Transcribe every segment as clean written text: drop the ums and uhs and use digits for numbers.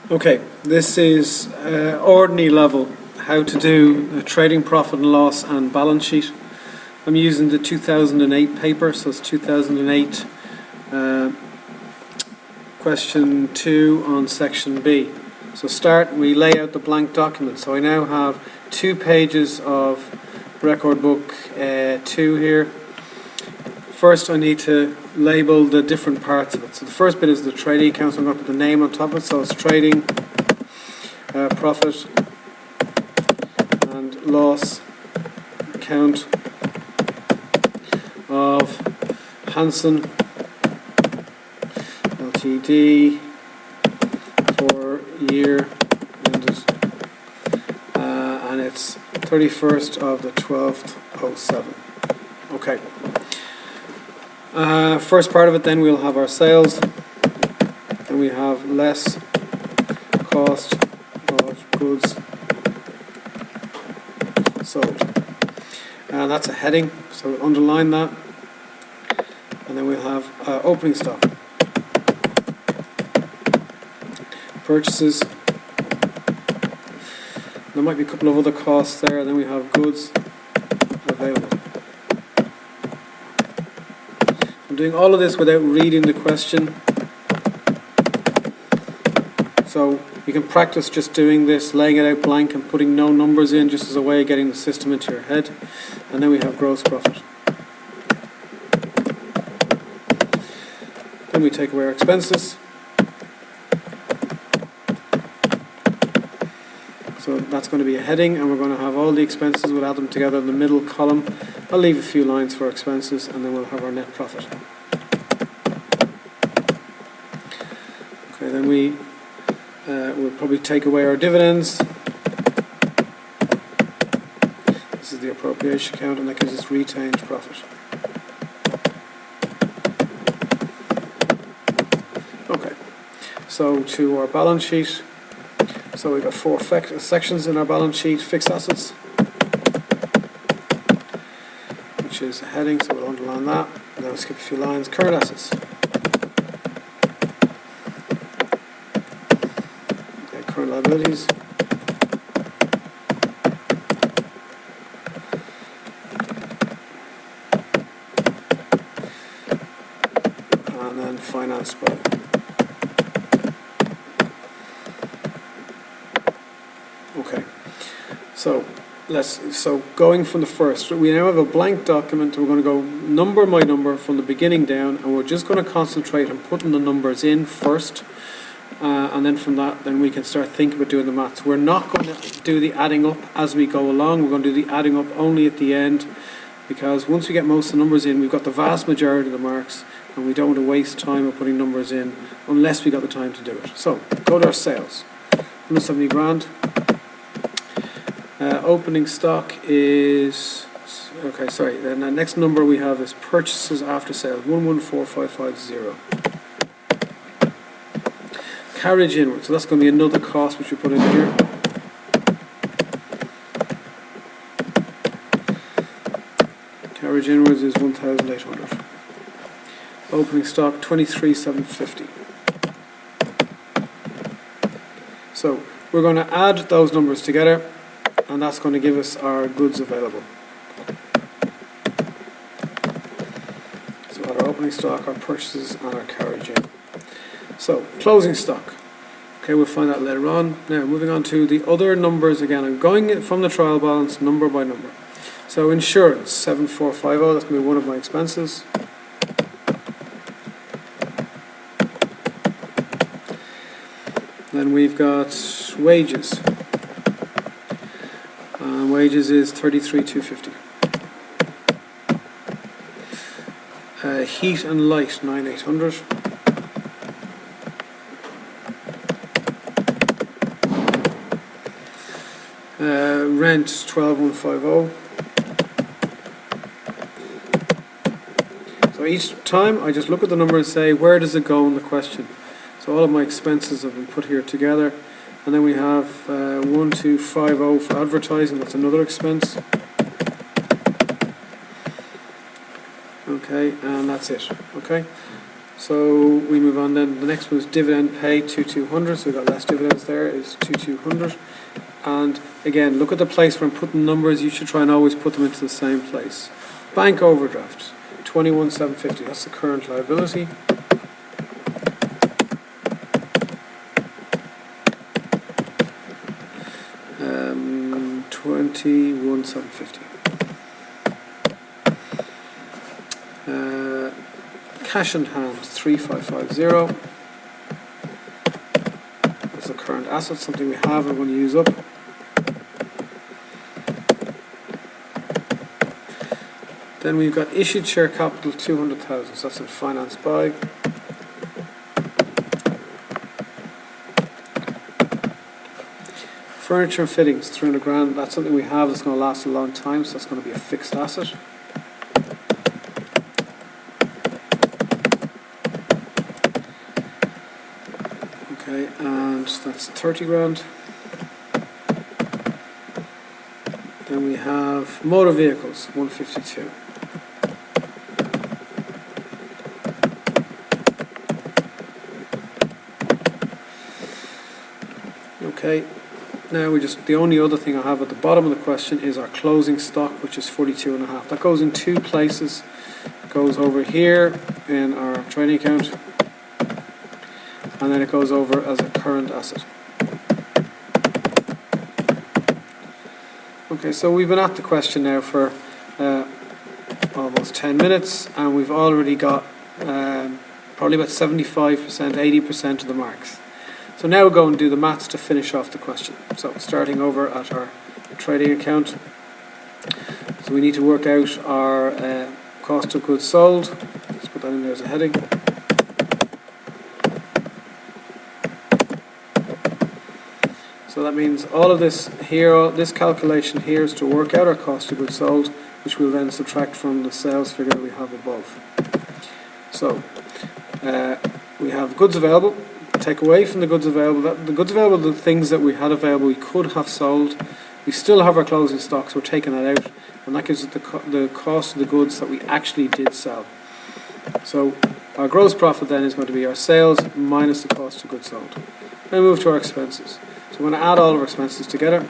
Okay, this is ordinary level, how to do a trading profit and loss and balance sheet. I'm using the 2008 paper, so it's 2008 question 2 on section B. So start, we lay out the blank document. So I now have 2 pages of record book 2 here. First I need to label the different parts of it. So the first bit is the trading account, so I'm going to put the name on top of it. So it's trading profit and loss account of Hanson Ltd for year ended, and it's 31st of the 12th 07. Okay. First part of it, then we'll have our sales, and we have less cost of goods sold, and that's a heading, so we'll underline that, and then we'll have opening stock, purchases, there might be a couple of other costs there, and then we have goods available. I'm doing all of this without reading the question, so you can practice just doing this, laying it out blank and putting no numbers in, just as a way of getting the system into your head. And then we have gross profit. Then we take away our expenses. So that's going to be a heading, and we're going to have all the expenses. We'll add them together in the middle column. I'll leave a few lines for expenses, and then we'll have our net profit. Okay, then we'll probably take away our dividends. This is the appropriation account, and that gives us retained profit. Okay, so to our balance sheet. So we've got 4 sections in our balance sheet. Fixed assets, which is a heading, so we'll underline that, and then we'll skip a few lines. Current assets, okay, current liabilities, and then financed by. Okay, so going from the first, we now have a blank document. We're going to go number by number from the beginning down, and we're just going to concentrate on putting the numbers in first, and then from that, then we can start thinking about doing the maths. We're not going to do the adding up as we go along. We're going to do the adding up only at the end, because once we get most of the numbers in, we've got the vast majority of the marks, and we don't want to waste time of putting numbers in unless we got the time to do it. So go to our sales, 170 grand. Opening stock is, okay, sorry, then the next number we have is purchases after sales, 114550. Carriage inward, so that's going to be another cost which we put in here. Carriage inwards is 1,800. Opening stock 23,750. So we're going to add those numbers together, and that's going to give us our goods available. So our opening stock, our purchases, and our carriage in. So closing stock. Okay, we'll find that later on. Now moving on to the other numbers again. I'm going from the trial balance number by number. So insurance, 7450, that's going to be one of my expenses. Then we've got wages. Wages is 33,250. Heat and light, 9,800. Rent, 12,150. So each time I just look at the number and say, where does it go in the question? So all of my expenses have been put here together. And then we have 1250 for advertising, that's another expense. Okay, and that's it. Okay, So we move on then. The next one is dividend paid 2,200. So we've got less dividends there, is 2,200. And again, look at the place where I'm putting numbers. You should try and always put them into the same place. Bank overdraft, 21,750. That's the current liability. Um, 21,750. Cash in hand, 3,550. That's the current asset, something we have and we're going to use up. Then we've got issued share capital, 200,000. So that's in finance by. Furniture and fittings, 300 grand. That's something we have that's going to last a long time, so that's going to be a fixed asset. Okay, and that's 30 grand. Then we have motor vehicles, 152. Okay, now the only other thing I have at the bottom of the question is our closing stock, which is 42.5. That goes in two places. It goes over here in our trading account, and then it goes over as a current asset. Okay, so we've been at the question now for almost 10 minutes, and we've already got probably about 75%, 80% of the marks. So now we'll go and do the maths to finish off the question. So starting over at our trading account. So we need to work out our cost of goods sold. Let's put that in there as a heading. So that means all of this here, this calculation here is to work out our cost of goods sold, which we'll then subtract from the sales figure that we have above. So we have goods available. Take away from the goods available. The goods available, the things that we had available, we could have sold. We still have our closing stocks. We're taking that out, and that gives us the cost of the goods that we actually did sell. So our gross profit then is going to be our sales minus the cost of goods sold. Then we move to our expenses. So we're going to add all of our expenses together.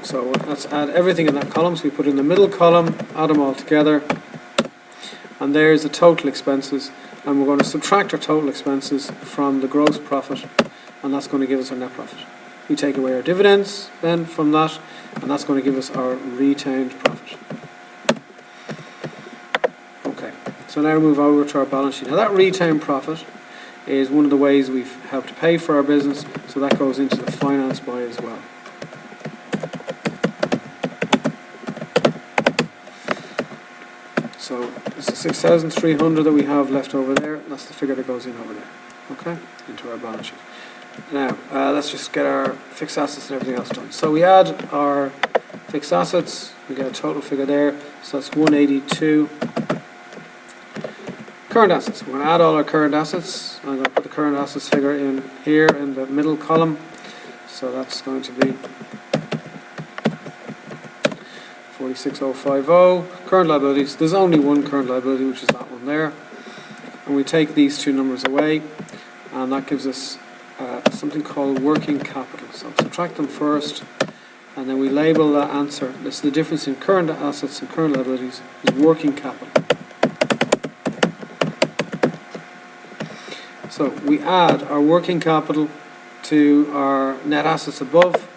So let's add everything in that column. So we put in the middle column, add them all together, and there's the total expenses. And we're going to subtract our total expenses from the gross profit, and that's going to give us our net profit. We take away our dividends then from that, and that's going to give us our retained profit. Okay, so now we move over to our balance sheet. Now that retained profit is one of the ways we've helped pay for our business, so that goes into the finance buy as well. So it's the 6,300 that we have left over there. That's the figure that goes in over there, okay, into our balance sheet. Now let's just get our fixed assets and everything else done. So we add our fixed assets, we get a total figure there, so that's 182. Current assets, we're going to add all our current assets. I'm going to put the current assets figure in here in the middle column, so that's going to be 46,050. Current liabilities, there's only one current liability, which is that one there, and we take these two numbers away, and that gives us something called working capital. So subtract them first, and then we label that answer. This is the difference in current assets and current liabilities, is working capital. So we add our working capital to our net assets above,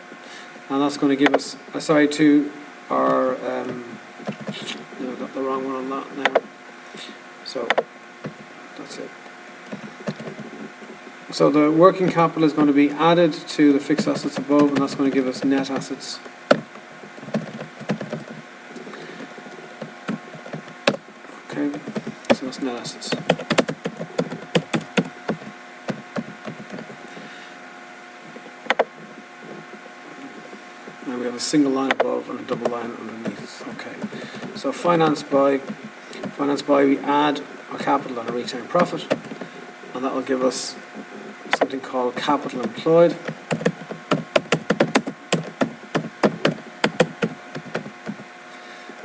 and that's going to give us, to our, no, I got the wrong one on that now. So that's it. So the working capital is going to be added to the fixed assets above, and that's going to give us net assets. Okay, so that's net assets. Now we have a single line above and a double line underneath. Okay, so finance by we add our capital and our retained profit, and that will give us something called capital employed.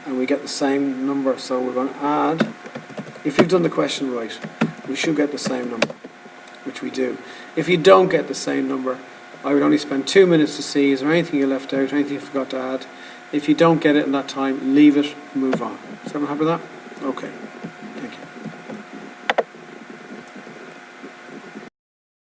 And we get the same number, so we're going to add, if you've done the question right, we should get the same number, which we do. If you don't get the same number, I would only spend 2 minutes to see, is there anything you left out, anything you forgot to add. If you don't get it in that time, leave it, move on. Is everyone happy with that? Okay.